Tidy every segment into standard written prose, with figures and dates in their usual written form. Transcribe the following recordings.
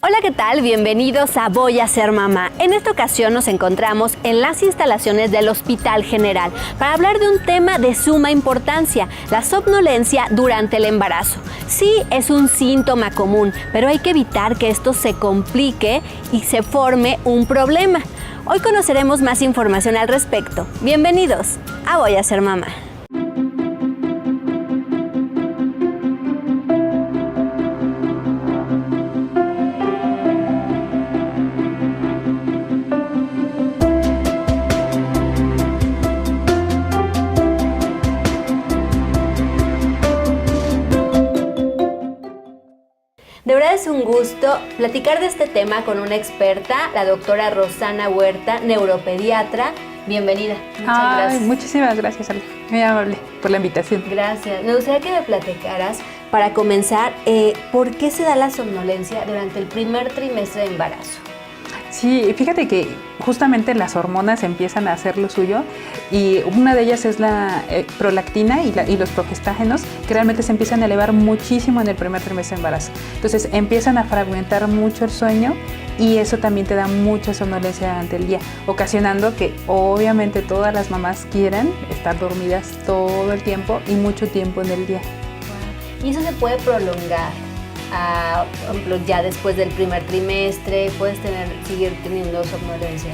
Hola, ¿qué tal? Bienvenidos a Voy a ser mamá. En esta ocasión nos encontramos en las instalaciones del Hospital General para hablar de un tema de suma importancia, la somnolencia durante el embarazo. Sí, es un síntoma común, pero hay que evitar que esto se complique y se forme un problema. Hoy conoceremos más información al respecto. Bienvenidos a Voy a ser mamá. De verdad es un gusto platicar de este tema con una experta, la doctora Rosana Huerta, neuropediatra. Bienvenida. Muchas gracias. Muchísimas gracias, Ale. Muy amable por la invitación. Gracias. Me gustaría que me platicaras, para comenzar, ¿por qué se da la somnolencia durante el primer trimestre de embarazo? Sí, fíjate que justamente las hormonas empiezan a hacer lo suyo y una de ellas es la prolactina y los progestágenos, que realmente se empiezan a elevar muchísimo en el primer trimestre de embarazo. Entonces empiezan a fragmentar mucho el sueño y eso también te da mucha somnolencia durante el día, ocasionando que obviamente todas las mamás quieran estar dormidas todo el tiempo y mucho tiempo en el día. ¿Y eso se puede prolongar? Por ejemplo, ya después del primer trimestre, ¿puedes seguir teniendo somnolencia?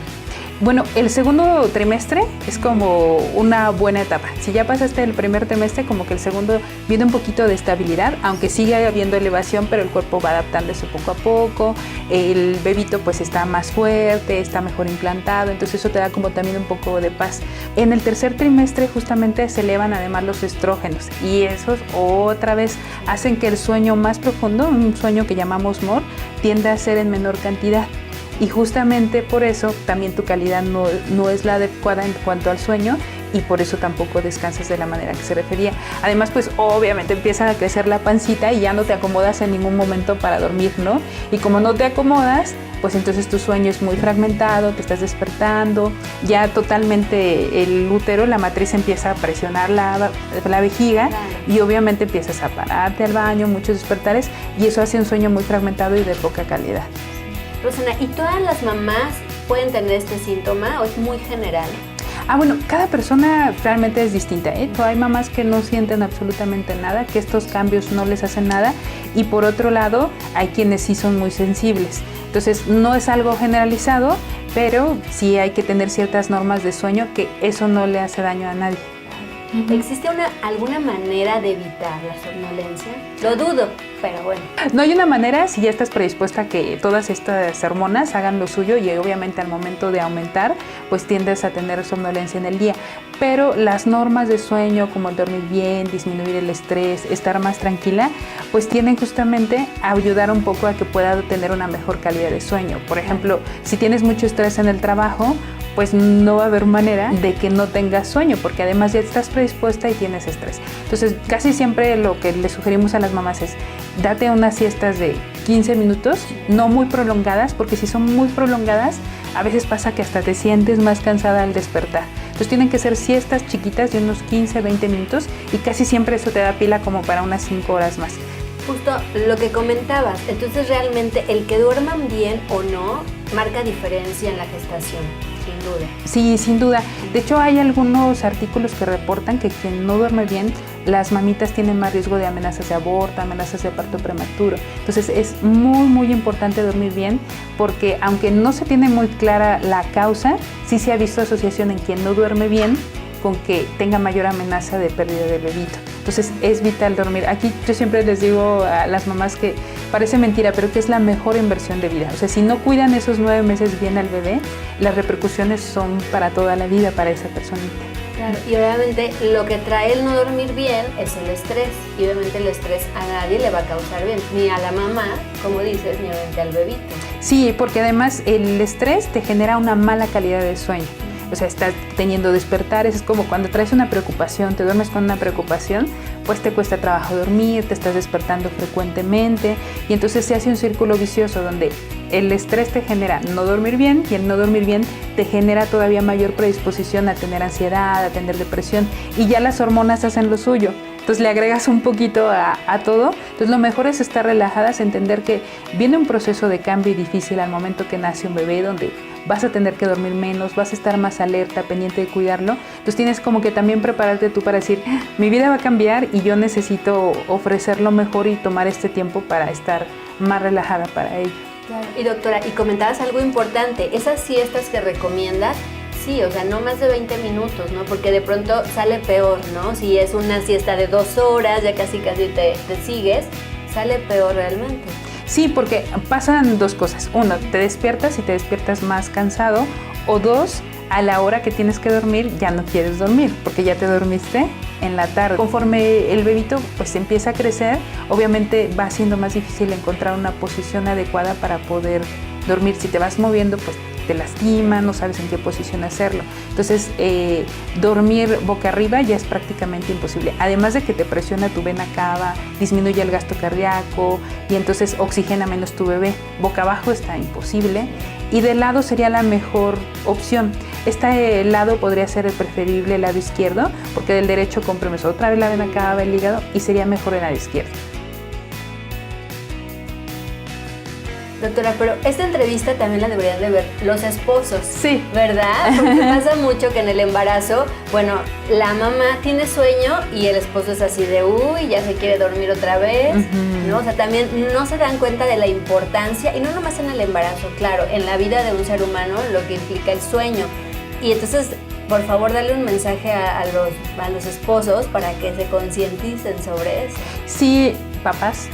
Bueno, el segundo trimestre es como una buena etapa. Si ya pasaste el primer trimestre, como que el segundo viene un poquito de estabilidad, aunque sigue habiendo elevación, pero el cuerpo va adaptándose poco a poco, el bebito pues está más fuerte, está mejor implantado, entonces eso te da como también un poco de paz. En el tercer trimestre justamente se elevan además los estrógenos y esos otra vez hacen que el sueño más profundo, un sueño que llamamos MOR, tienda a ser en menor cantidad. Y justamente por eso también tu calidad no es la adecuada en cuanto al sueño y por eso tampoco descansas de la manera que se refería. Además, pues obviamente empieza a crecer la pancita y ya no te acomodas en ningún momento para dormir, ¿no? Y como no te acomodas, pues entonces tu sueño es muy fragmentado, te estás despertando, ya totalmente el útero, la matriz empieza a presionar la vejiga y obviamente empiezas a pararte al baño, muchos despertares y eso hace un sueño muy fragmentado y de poca calidad. Rosana, ¿y todas las mamás pueden tener este síntoma o es muy general? Bueno, cada persona realmente es distinta, ¿eh? Hay mamás que no sienten absolutamente nada, que estos cambios no les hacen nada y por otro lado hay quienes sí son muy sensibles. Entonces no es algo generalizado, pero sí hay que tener ciertas normas de sueño que eso no le hace daño a nadie. ¿Existe alguna manera de evitar la somnolencia? Lo dudo, pero bueno. No hay una manera si ya estás predispuesta a que todas estas hormonas hagan lo suyo y obviamente al momento de aumentar, pues tiendes a tener somnolencia en el día. Pero las normas de sueño, como el dormir bien, disminuir el estrés, estar más tranquila, pues tienden justamente a ayudar un poco a que pueda tener una mejor calidad de sueño. Por ejemplo, si tienes mucho estrés en el trabajo, pues no va a haber manera de que no tengas sueño, porque además ya estás predispuesta y tienes estrés. Entonces, casi siempre lo que le sugerimos a las mamás es date unas siestas de 15 minutos, no muy prolongadas, porque si son muy prolongadas, a veces pasa que hasta te sientes más cansada al despertar. Entonces tienen que ser siestas chiquitas de unos 15, 20 minutos y casi siempre eso te da pila como para unas 5 horas más. Justo lo que comentabas, entonces realmente el que duerman bien o no marca diferencia en la gestación. Sin duda. Sí, sin duda. De hecho, hay algunos artículos que reportan que quien no duerme bien, las mamitas tienen más riesgo de amenazas de aborto, amenazas de parto prematuro. Entonces, es muy, muy importante dormir bien porque aunque no se tiene muy clara la causa, sí se ha visto asociación en quien no duerme bien con que tenga mayor amenaza de pérdida del bebito. Entonces es vital dormir. Aquí yo siempre les digo a las mamás que parece mentira, pero que es la mejor inversión de vida. O sea, si no cuidan esos 9 meses bien al bebé, las repercusiones son para toda la vida para esa personita. Claro, y obviamente lo que trae el no dormir bien es el estrés. Y obviamente el estrés a nadie le va a causar bien, ni a la mamá, como dices, ni obviamente al bebito. Sí, porque además el estrés te genera una mala calidad de sueño. O sea, estás teniendo despertares, es como cuando traes una preocupación, te duermes con una preocupación, pues te cuesta trabajo dormir, te estás despertando frecuentemente y entonces se hace un círculo vicioso donde el estrés te genera no dormir bien y el no dormir bien te genera todavía mayor predisposición a tener ansiedad, a tener depresión y ya las hormonas hacen lo suyo. entonces le agregas un poquito a todo. Entonces lo mejor es estar relajadas, entender que viene un proceso de cambio difícil al momento que nace un bebé, donde vas a tener que dormir menos, vas a estar más alerta, pendiente de cuidarlo. Entonces tienes como que también prepararte tú para decir, mi vida va a cambiar y yo necesito ofrecer lo mejor y tomar este tiempo para estar más relajada para ello. Claro. Y doctora, y comentabas algo importante, esas siestas que recomiendas, sí, o sea, no más de 20 minutos, ¿no? Porque de pronto sale peor, ¿no? Si es una siesta de 2 horas, ya casi te sigues, sale peor realmente. Sí, porque pasan 2 cosas. 1, te despiertas y te despiertas más cansado. O 2, a la hora que tienes que dormir ya no quieres dormir porque ya te dormiste en la tarde. Conforme el bebito pues empieza a crecer, obviamente va siendo más difícil encontrar una posición adecuada para poder dormir. Si te vas moviendo, pues te lastima, no sabes en qué posición hacerlo. Entonces, dormir boca arriba ya es prácticamente imposible. Además de que te presiona tu vena cava, disminuye el gasto cardíaco y entonces oxigena menos tu bebé. Boca abajo está imposible y de lado sería la mejor opción. Este lado podría ser el preferible, el lado izquierdo, porque del derecho comprimes otra vez la vena cava, el hígado, y sería mejor el lado izquierdo. Doctora, pero esta entrevista también la deberían de ver los esposos. Sí. ¿Verdad? Porque pasa mucho que en el embarazo, bueno, la mamá tiene sueño y el esposo es así de, uy, ya se quiere dormir otra vez, ¿no? O sea, también no se dan cuenta de la importancia, y no nomás en el embarazo, claro, en la vida de un ser humano, lo que implica el sueño. Y entonces, por favor, dale un mensaje a los esposos para que se concienticen sobre eso. Sí, papás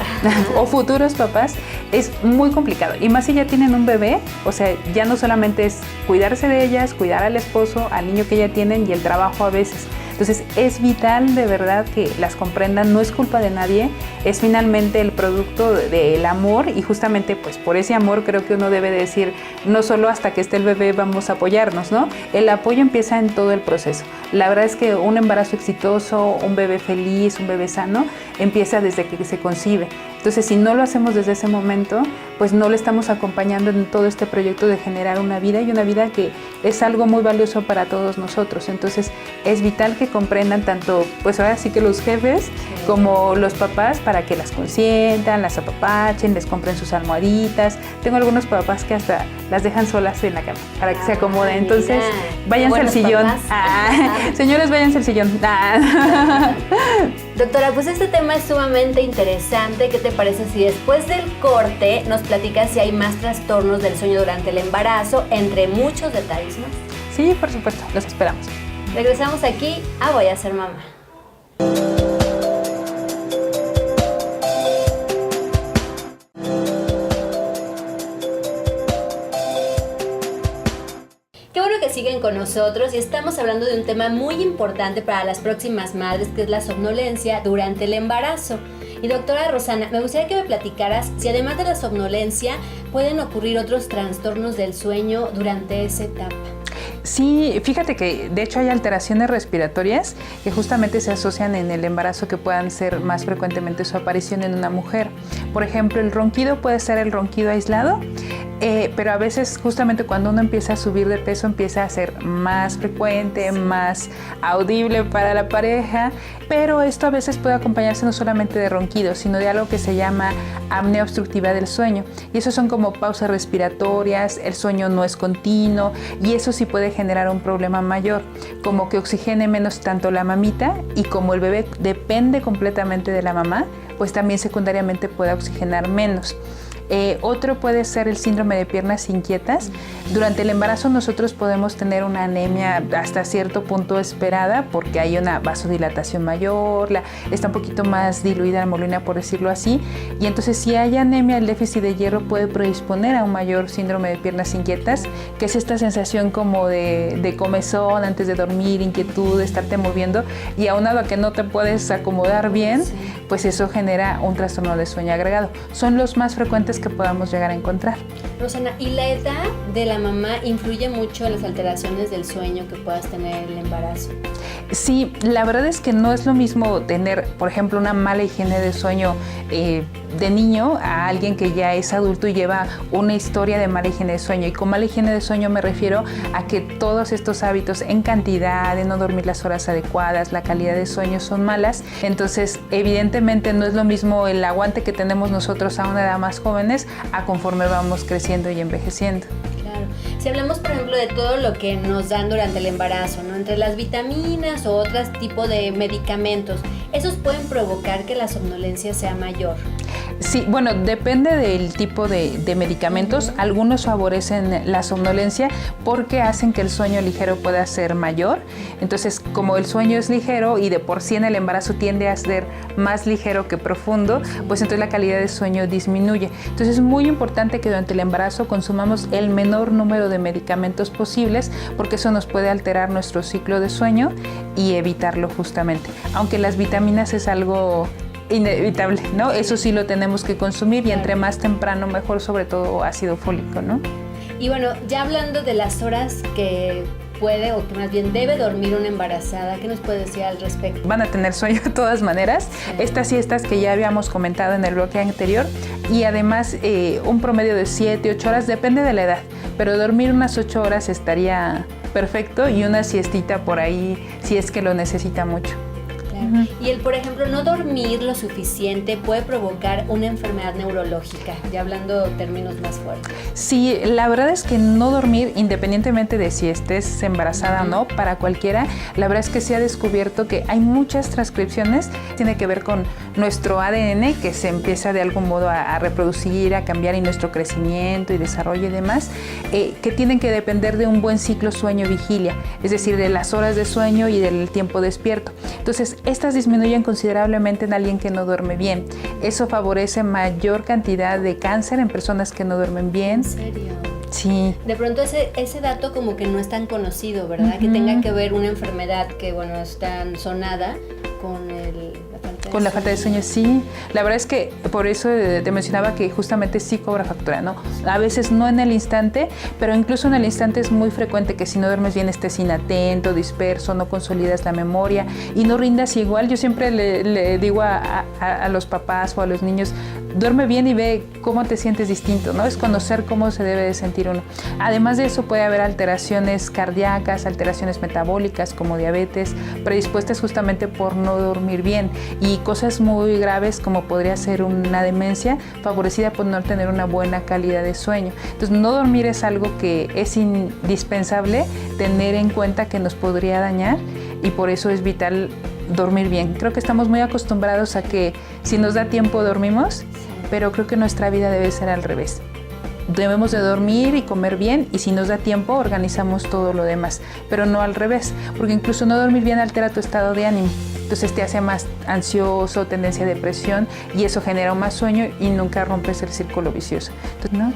o futuros papás, es muy complicado. Y más si ya tienen un bebé, o sea, ya no solamente es cuidarse de ellas, cuidar al esposo, al niño que ya tienen y el trabajo a veces. Entonces es vital de verdad que las comprendan, no es culpa de nadie, es finalmente el producto del amor y justamente pues por ese amor creo que uno debe decir, no solo hasta que esté el bebé vamos a apoyarnos, ¿no? El apoyo empieza en todo el proceso. La verdad es que un embarazo exitoso, un bebé feliz, un bebé sano, empieza desde que se concibe. Entonces, si no lo hacemos desde ese momento, pues no le estamos acompañando en todo este proyecto de generar una vida y una vida que es algo muy valioso para todos nosotros. Entonces, es vital que comprendan tanto, pues ahora sí que los jefes como los papás para que las consientan, las apapachen, les compren sus almohaditas. Tengo algunos papás que hasta las dejan solas en la cama para que se acomoden. Entonces, váyanse al sillón. Señores, váyanse al sillón. Doctora, pues este tema es sumamente interesante. ¿Qué te parece si después del corte nos platicas si hay más trastornos del sueño durante el embarazo, entre muchos detalles más? Sí, por supuesto, los esperamos. Regresamos aquí a Voy a Ser Mamá. Qué bueno que siguen con nosotros y estamos hablando de un tema muy importante para las próximas madres, que es la somnolencia durante el embarazo. Y doctora Rosana, me gustaría que me platicaras si además de la somnolencia pueden ocurrir otros trastornos del sueño durante esa etapa. Sí, fíjate que de hecho hay alteraciones respiratorias que justamente se asocian en el embarazo que puedan ser más frecuentemente su aparición en una mujer. Por ejemplo, el ronquido puede ser el ronquido aislado, pero a veces justamente cuando uno empieza a subir de peso empieza a ser más frecuente, más audible para la pareja, pero esto a veces puede acompañarse no solamente de ronquido, sino de algo que se llama apnea obstructiva del sueño. Y eso son como pausas respiratorias, el sueño no es continuo y eso sí puede generar un problema mayor, como que oxigene menos tanto la mamita y como el bebé depende completamente de la mamá, pues también secundariamente puede oxigenar menos. Otro puede ser el síndrome de piernas inquietas. Durante el embarazo nosotros podemos tener una anemia hasta cierto punto esperada porque hay una vasodilatación mayor, está un poquito más diluida la hemoglobina, por decirlo así, y entonces si hay anemia, el déficit de hierro puede predisponer a un mayor síndrome de piernas inquietas, que es esta sensación como de comezón antes de dormir, inquietud, de estarte moviendo, y aunado a que no te puedes acomodar bien, pues eso genera un trastorno de sueño agregado. Son los más frecuentes que podamos llegar a encontrar. Rosana, ¿y la edad de la mamá influye mucho en las alteraciones del sueño que puedas tener en el embarazo? Sí, la verdad es que no es lo mismo tener, por ejemplo, una mala higiene de sueño de niño a alguien que ya es adulto y lleva una historia de mala higiene de sueño. Y con mala higiene de sueño me refiero a que todos estos hábitos en cantidad, de no dormir las horas adecuadas, la calidad de sueño son malas. Entonces, evidentemente no es lo mismo el aguante que tenemos nosotros a una edad más jóvenes a conforme vamos creciendo y envejeciendo. Claro. Si hablamos, por ejemplo, de todo lo que nos dan durante el embarazo, ¿no? Entre las vitaminas o otros tipos de medicamentos, ¿esos pueden provocar que la somnolencia sea mayor? Sí, bueno, depende del tipo de medicamentos. Algunos favorecen la somnolencia porque hacen que el sueño ligero pueda ser mayor. Entonces, como el sueño es ligero y de por sí en el embarazo tiende a ser más ligero que profundo, pues entonces la calidad de sueño disminuye. Entonces es muy importante que durante el embarazo consumamos el menor número de medicamentos posibles porque eso nos puede alterar nuestro ciclo de sueño y evitarlo justamente. Aunque las vitaminas es algo inevitable, ¿no? Eso sí lo tenemos que consumir y entre más temprano mejor, sobre todo ácido fólico, ¿no? Y bueno, ya hablando de las horas que puede o que más bien debe dormir una embarazada, ¿qué nos puede decir al respecto? Van a tener sueño de todas maneras, estas siestas que ya habíamos comentado en el bloque anterior y además un promedio de 7, 8 horas, depende de la edad, pero dormir unas 8 horas estaría perfecto y una siestita por ahí si es que lo necesita mucho. Y el, por ejemplo, no dormir lo suficiente puede provocar una enfermedad neurológica, ya hablando términos más fuertes. Sí, la verdad es que no dormir, independientemente de si estés embarazada o no, para cualquiera, la verdad es que se ha descubierto que hay muchas transcripciones, tiene que ver con nuestro ADN que se empieza de algún modo a reproducir, a cambiar en nuestro crecimiento y desarrollo y demás, que tienen que depender de un buen ciclo sueño-vigilia, es decir, de las horas de sueño y del tiempo despierto. Entonces, estas disminuyen considerablemente en alguien que no duerme bien. Eso favorece mayor cantidad de cáncer en personas que no duermen bien. ¿En serio? Sí. De pronto ese dato como que no es tan conocido, ¿verdad? Que tenga que ver una enfermedad que, bueno, es tan sonada con la falta de sueño. Sí. La verdad es que por eso te mencionaba que justamente sí cobra factura, ¿no? A veces no en el instante, pero incluso en el instante es muy frecuente que si no duermes bien estés inatento, disperso, no consolidas la memoria y no rindas igual. Yo siempre le digo a los papás o a los niños, duerme bien y ve cómo te sientes distinto, ¿no? Es conocer cómo se debe de sentir uno. Además de eso puede haber alteraciones cardíacas, alteraciones metabólicas como diabetes, predispuestas justamente por no dormir bien y cosas muy graves como podría ser una demencia favorecida por no tener una buena calidad de sueño. Entonces no dormir es algo que es indispensable tener en cuenta que nos podría dañar y por eso es vital dormir bien. Creo que estamos muy acostumbrados a que si nos da tiempo dormimos, pero creo que nuestra vida debe ser al revés. Debemos de dormir y comer bien y si nos da tiempo organizamos todo lo demás, pero no al revés, porque incluso no dormir bien altera tu estado de ánimo. Entonces te hace más ansioso, tendencia a depresión y eso genera más sueño y nunca rompes el círculo vicioso. Entonces, ¿no?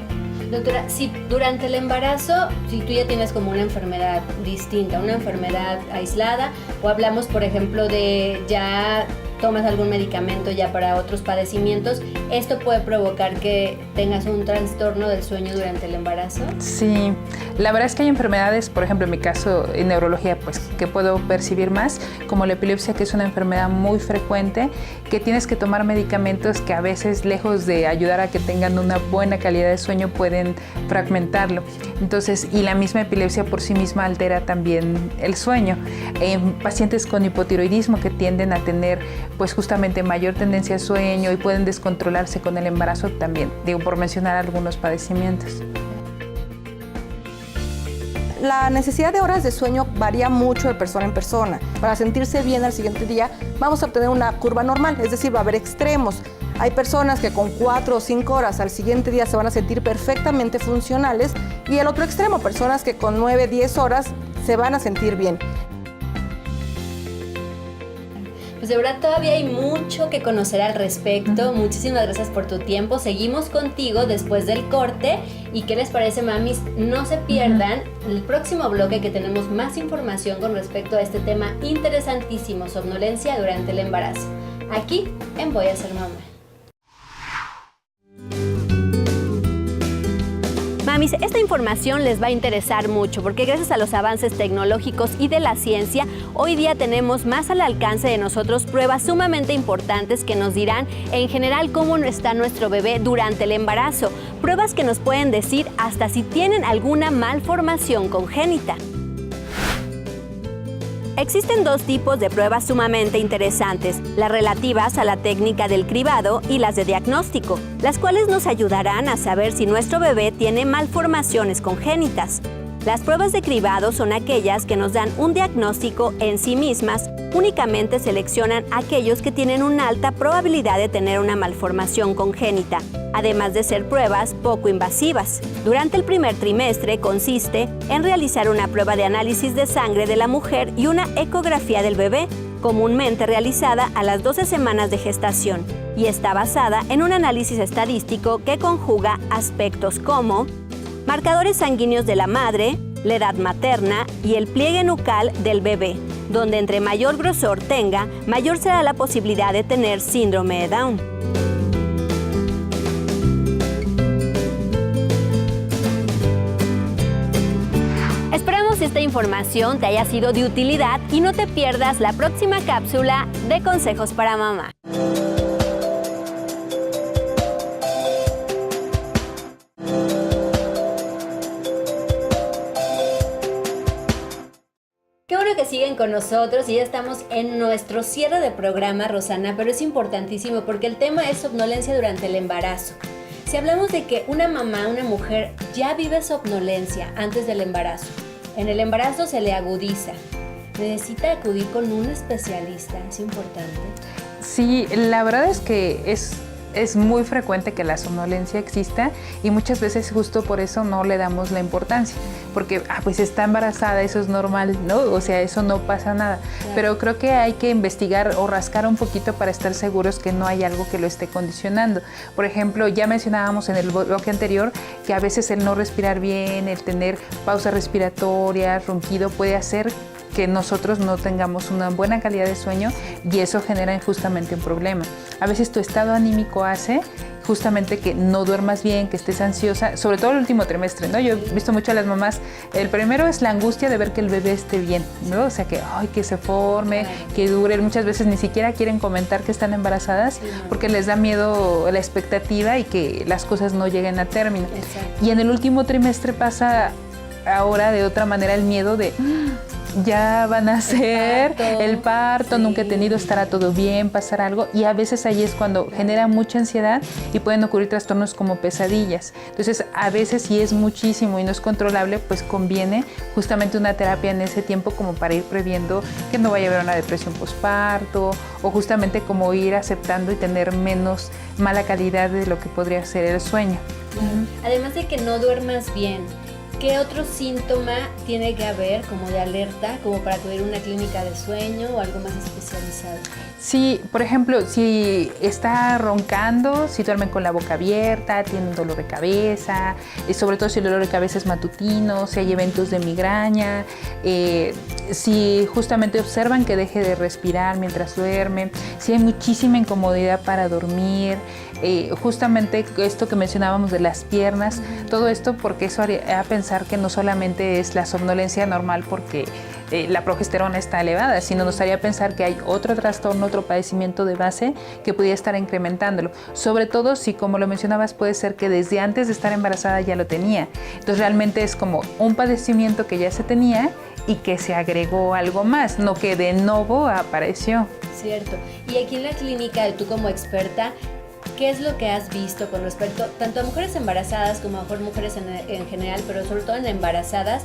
Doctora, si durante el embarazo, si tú ya tienes como una enfermedad distinta, una enfermedad aislada, o hablamos, por ejemplo, de ya tomas algún medicamento ya para otros padecimientos, ¿esto puede provocar que tengas un trastorno del sueño durante el embarazo? Sí, la verdad es que hay enfermedades, por ejemplo, en mi caso, en neurología, pues que puedo percibir más, como la epilepsia, que es una enfermedad muy frecuente, que tienes que tomar medicamentos que a veces, lejos de ayudar a que tengan una buena calidad de sueño, pueden fragmentarlo. Entonces, y la misma epilepsia por sí misma altera también el sueño. En pacientes con hipotiroidismo que tienden a tener pues justamente mayor tendencia al sueño y pueden descontrolarse con el embarazo también, digo por mencionar algunos padecimientos. La necesidad de horas de sueño varía mucho de persona en persona. Para sentirse bien al siguiente día vamos a obtener una curva normal, es decir, va a haber extremos. Hay personas que con 4 o 5 horas al siguiente día se van a sentir perfectamente funcionales y el otro extremo, personas que con 9, 10 horas se van a sentir bien. Pues de verdad todavía hay mucho que conocer al respecto. Muchísimas gracias por tu tiempo. Seguimos contigo después del corte. ¿Y qué les parece, mamis? No se pierdan el próximo bloque que tenemos más información con respecto a este tema interesantísimo, somnolencia durante el embarazo. Aquí en Voy a Ser Mamá. Mamis, esta información les va a interesar mucho porque gracias a los avances tecnológicos y de la ciencia, hoy día tenemos más al alcance de nosotros pruebas sumamente importantes que nos dirán en general cómo está nuestro bebé durante el embarazo. Pruebas que nos pueden decir hasta si tienen alguna malformación congénita. Existen dos tipos de pruebas sumamente interesantes, las relativas a la técnica del cribado y las de diagnóstico, las cuales nos ayudarán a saber si nuestro bebé tiene malformaciones congénitas. Las pruebas de cribado son aquellas que nos dan un diagnóstico en sí mismas, únicamente seleccionan aquellos que tienen una alta probabilidad de tener una malformación congénita, además de ser pruebas poco invasivas. Durante el primer trimestre consiste en realizar una prueba de análisis de sangre de la mujer y una ecografía del bebé, comúnmente realizada a las 12 semanas de gestación, y está basada en un análisis estadístico que conjuga aspectos como marcadores sanguíneos de la madre, la edad materna y el pliegue nucal del bebé, donde entre mayor grosor tenga, mayor será la posibilidad de tener síndrome de Down. Esperamos que esta información te haya sido de utilidad y no te pierdas la próxima cápsula de Consejos para Mamá. Qué bueno que siguen con nosotros y ya estamos en nuestro cierre de programa, Rosana, pero es importantísimo porque el tema es somnolencia durante el embarazo. Si hablamos de que una mamá, una mujer, ya vive somnolencia antes del embarazo, en el embarazo se le agudiza, necesita acudir con un especialista, es importante. Sí, la verdad es que es muy frecuente que la somnolencia exista y muchas veces justo por eso no le damos la importancia, porque pues está embarazada, eso es normal, ¿no? O sea, eso no pasa nada. Claro. Pero creo que hay que investigar o rascar un poquito para estar seguros que no hay algo que lo esté condicionando. Por ejemplo, ya mencionábamos en el bloque anterior que a veces el no respirar bien, el tener pausas respiratorias, ronquido, puede hacer que nosotros no tengamos una buena calidad de sueño y eso genera justamente un problema. A veces tu estado anímico hace justamente que no duermas bien, que estés ansiosa, sobre todo el último trimestre, ¿no? Yo he visto mucho a las mamás, el primero es la angustia de ver que el bebé esté bien, ¿no? O sea, que se forme, que dure. Muchas veces ni siquiera quieren comentar que están embarazadas porque les da miedo la expectativa y que las cosas no lleguen a término. Exacto. Y en el último trimestre pasa ahora de otra manera el miedo de ya van a hacer el parto, sí. Nunca he tenido, estará todo bien, pasar algo, y a veces ahí es cuando genera mucha ansiedad y pueden ocurrir trastornos como pesadillas. Entonces a veces si es muchísimo y no es controlable, pues conviene justamente una terapia en ese tiempo como para ir previendo que no vaya a haber una depresión posparto o justamente como ir aceptando y tener menos mala calidad de lo que podría ser el sueño. Además de que no duermas bien, ¿qué otro síntoma tiene que haber como de alerta, como para acudir a una clínica de sueño o algo más especializado? Sí, por ejemplo, si está roncando, si duermen con la boca abierta, tienen dolor de cabeza, sobre todo si el dolor de cabeza es matutino, si hay eventos de migraña, si justamente observan que deje de respirar mientras duerme, si hay muchísima incomodidad para dormir, justamente esto que mencionábamos de las piernas, todo esto porque eso haría pensar que no solamente es la somnolencia normal porque la progesterona está elevada, sino nos haría pensar que hay otro trastorno, otro padecimiento de base que pudiera estar incrementándolo. Sobre todo si, como lo mencionabas, puede ser que desde antes de estar embarazada ya lo tenía. Entonces realmente es como un padecimiento que ya se tenía y que se agregó algo más, no que de nuevo apareció. Cierto. Y aquí en la clínica, tú como experta, ¿qué es lo que has visto con respecto tanto a mujeres embarazadas como a mujeres en general, pero sobre todo en embarazadas,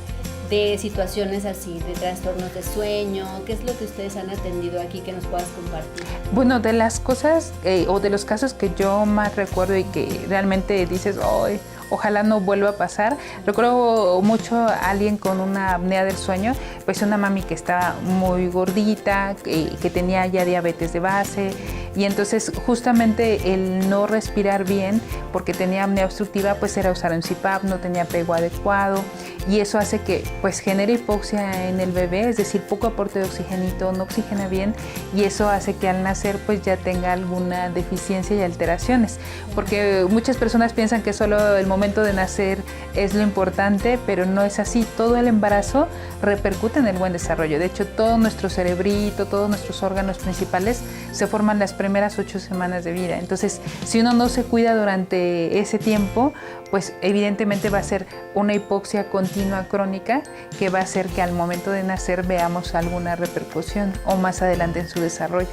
de situaciones así, de trastornos de sueño? ¿Qué es lo que ustedes han atendido aquí que nos puedas compartir? Bueno, de las cosas o de los casos que yo más recuerdo y que realmente dices, ¡ay! Ojalá no vuelva a pasar. Recuerdo mucho a alguien con una apnea del sueño, pues una mami que estaba muy gordita, que tenía ya diabetes de base, y entonces justamente el no respirar bien porque tenía apnea obstructiva, pues era usar un CPAP, no tenía apego adecuado, y eso hace que pues genere hipoxia en el bebé, es decir, poco aporte de oxigenito, no oxigena bien, y eso hace que al nacer pues ya tenga alguna deficiencia y alteraciones, porque muchas personas piensan que solo el momento momento de nacer es lo importante, pero no es así. Todo el embarazo repercute en el buen desarrollo. De hecho, todo nuestro cerebrito, todos nuestros órganos principales se forman las primeras 8 semanas de vida. Entonces, si uno no se cuida durante ese tiempo, pues evidentemente va a ser una hipoxia continua crónica que va a hacer que al momento de nacer veamos alguna repercusión o más adelante en su desarrollo.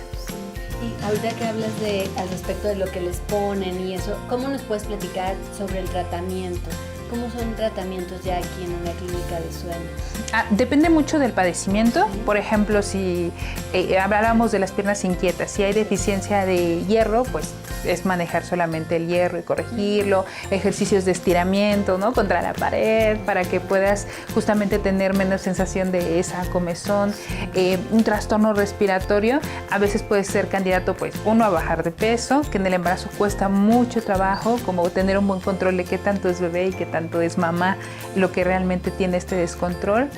Y ahorita que hablas al respecto de lo que les ponen y eso, ¿cómo nos puedes platicar sobre el tratamiento? ¿Cómo son tratamientos ya aquí en una clínica de sueño? Depende mucho del padecimiento. Por ejemplo, si habláramos de las piernas inquietas, si hay deficiencia de hierro, pues es manejar solamente el hierro y corregirlo, ejercicios de estiramiento, ¿no?, contra la pared para que puedas justamente tener menos sensación de esa comezón. Un trastorno respiratorio a veces puede ser candidato, pues, uno, a bajar de peso, que en el embarazo cuesta mucho trabajo, como tener un buen control de qué tanto es bebé y qué tanto es mamá lo que realmente tiene este descontrol.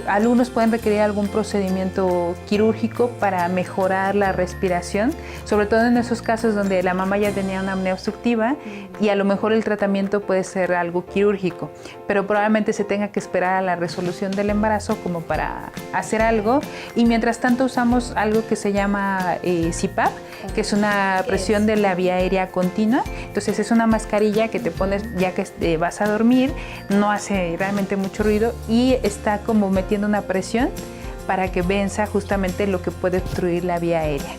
Algunos pueden requerir algún procedimiento quirúrgico para mejorar la respiración, sobre todo en esos casos donde la mamá ya tenía una apnea obstructiva y a lo mejor el tratamiento puede ser algo quirúrgico, pero probablemente se tenga que esperar a la resolución del embarazo como para hacer algo, y mientras tanto usamos algo que se llama CPAP, que es una presión de la vía aérea continua. Entonces es una mascarilla que te pones ya que vas a dormir, no hace realmente mucho ruido y está como metiendo una presión para que venza justamente lo que puede obstruir la vía aérea.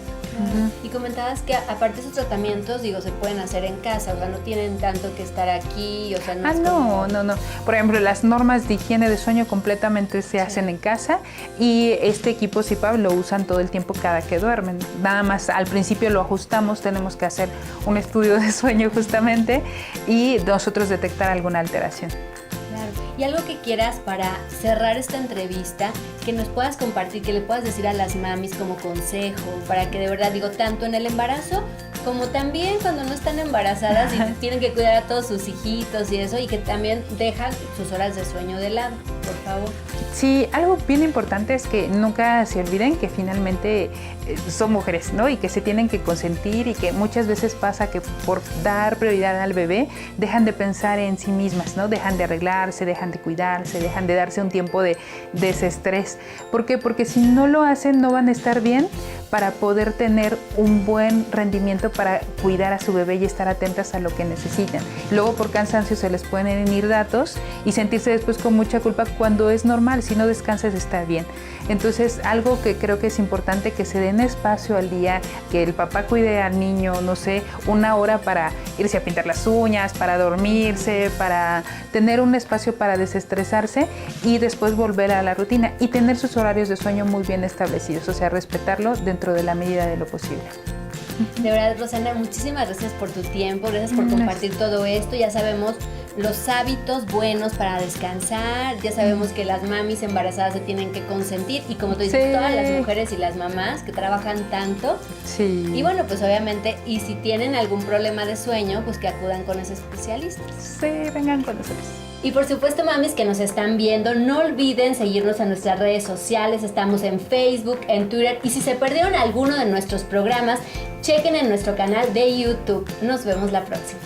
Y comentabas que aparte de esos tratamientos, digo, se pueden hacer en casa, o sea, no tienen tanto que estar aquí, o sea, no es como... No. Por ejemplo, las normas de higiene de sueño completamente se hacen en casa, y este equipo CPAP lo usan todo el tiempo cada que duermen. Nada más al principio lo ajustamos, tenemos que hacer un estudio de sueño justamente y nosotros detectar alguna alteración. Y algo que quieras para cerrar esta entrevista, que nos puedas compartir, que le puedas decir a las mamis como consejo, para que de verdad, digo, tanto en el embarazo como también cuando no están embarazadas y tienen que cuidar a todos sus hijitos y eso, y que también dejan sus horas de sueño de lado, por favor. Sí, algo bien importante es que nunca se olviden que finalmente son mujeres, ¿no? Y que se tienen que consentir, y que muchas veces pasa que por dar prioridad al bebé dejan de pensar en sí mismas, ¿no? Dejan de arreglarse, dejan de cuidarse, dejan de darse un tiempo de desestrés. ¿Por qué? Porque si no lo hacen no van a estar bien para poder tener un buen rendimiento para cuidar a su bebé y estar atentas a lo que necesitan. Luego por cansancio se les pueden ir datos y sentirse después con mucha culpa cuando es normal. Si no descansas está bien. Entonces, algo que creo que es importante, que se den espacio al día, que el papá cuide al niño, no sé, 1 hora para irse a pintar las uñas, para dormirse, para tener un espacio para desestresarse y después volver a la rutina y tener sus horarios de sueño muy bien establecidos, o sea, respetarlo dentro de la medida de lo posible. De verdad, Rosana, muchísimas gracias por tu tiempo, gracias por compartir todo esto. Ya sabemos los hábitos buenos para descansar, ya sabemos que las mamis embarazadas se tienen que consentir, y como tú dices, sí, todas las mujeres y las mamás que trabajan tanto. Sí. Y bueno, pues obviamente, y si tienen algún problema de sueño, pues que acudan con ese especialista. Sí, vengan con nosotros. Y por supuesto, mamis que nos están viendo, no olviden seguirnos en nuestras redes sociales. Estamos en Facebook, en Twitter, y si se perdieron alguno de nuestros programas, chequen en nuestro canal de YouTube. Nos vemos la próxima.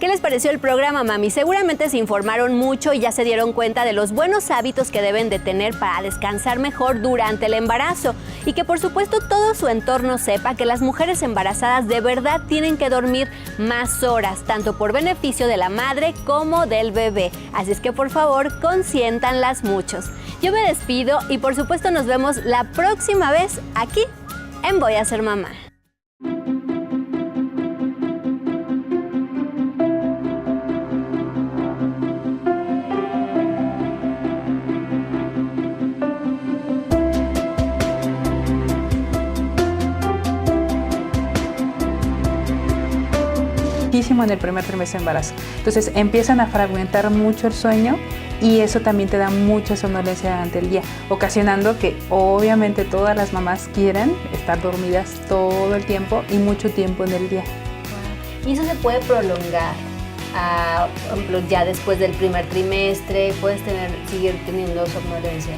¿Qué les pareció el programa, mami? Seguramente se informaron mucho y ya se dieron cuenta de los buenos hábitos que deben de tener para descansar mejor durante el embarazo. Y que por supuesto todo su entorno sepa que las mujeres embarazadas de verdad tienen que dormir más horas, tanto por beneficio de la madre como del bebé. Así es que por favor, consiéntanlas muchos. Yo me despido y por supuesto nos vemos la próxima vez aquí en Voy a Ser Mamá. En el primer trimestre de embarazo. Entonces empiezan a fragmentar mucho el sueño y eso también te da mucha somnolencia durante el día, ocasionando que obviamente todas las mamás quieran estar dormidas todo el tiempo y mucho tiempo en el día. Y eso se puede prolongar, por ejemplo, ya después del primer trimestre, puedes seguir teniendo somnolencia.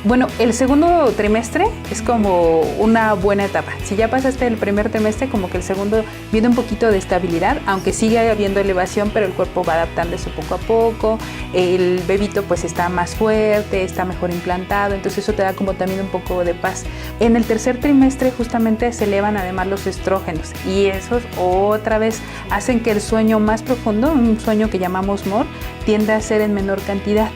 Bueno, el segundo trimestre es como una buena etapa. Si ya pasaste el primer trimestre, como que el segundo viene un poquito de estabilidad, aunque sigue habiendo elevación, pero el cuerpo va adaptándose poco a poco. El bebito pues está más fuerte, está mejor implantado, entonces eso te da como también un poco de paz. En el tercer trimestre justamente se elevan además los estrógenos y esos otra vez hacen que el sueño más profundo, un sueño que llamamos MOR, tienda a ser en menor cantidad.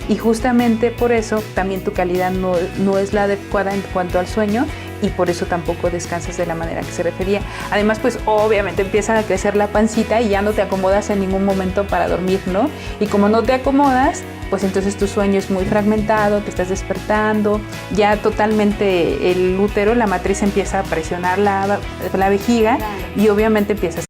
Y justamente por eso también tu calidad no es la adecuada en cuanto al sueño y por eso tampoco descansas de la manera que se refería. Además, pues obviamente empieza a crecer la pancita y ya no te acomodas en ningún momento para dormir, ¿no? Y como no te acomodas, pues entonces tu sueño es muy fragmentado, te estás despertando, ya totalmente el útero, la matriz empieza a presionar la vejiga y obviamente empiezas.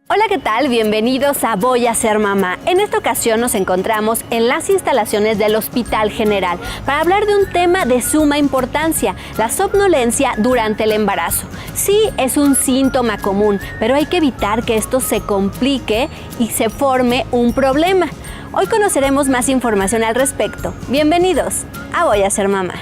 Hola, ¿qué tal? Bienvenidos a Voy a ser mamá. En esta ocasión nos encontramos en las instalaciones del Hospital General para hablar de un tema de suma importancia, la somnolencia durante el embarazo. Sí, es un síntoma común, pero hay que evitar que esto se complique y se forme un problema. Hoy conoceremos más información al respecto. Bienvenidos a Voy a ser mamá.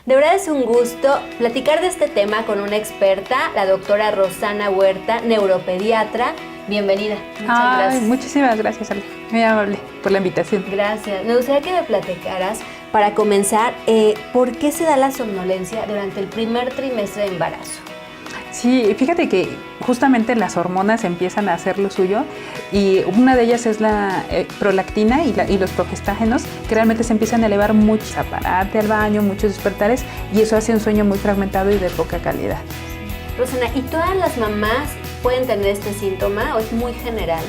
De verdad es un gusto platicar de este tema con una experta, la doctora Rosana Huerta, neuropediatra. Bienvenida. Muchas gracias. Muchísimas gracias, Ale. Muy amable por la invitación. Gracias. Me gustaría que me platicaras, para comenzar, ¿por qué se da la somnolencia durante el primer trimestre de embarazo? Sí, fíjate que justamente las hormonas empiezan a hacer lo suyo y una de ellas es la prolactina y los progestágenos, que realmente se empiezan a elevar mucho, a pararte al baño, muchos despertares, y eso hace un sueño muy fragmentado y de poca calidad. Rosana, ¿y todas las mamás pueden tener este síntoma o es muy general?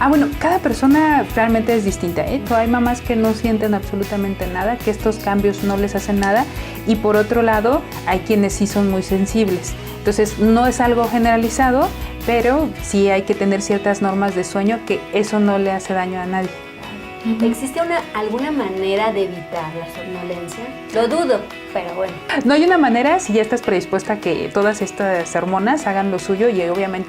Bueno, cada persona realmente es distinta, ¿eh? Hay mamás que no sienten absolutamente nada, que estos cambios no les hacen nada, y por otro lado hay quienes sí son muy sensibles. Entonces no es algo generalizado, pero sí hay que tener ciertas normas de sueño, que eso no le hace daño a nadie. ¿Existe alguna manera de evitar la somnolencia? Lo dudo, pero bueno. No hay una manera si ya estás predispuesta a que todas estas hormonas hagan lo suyo, y obviamente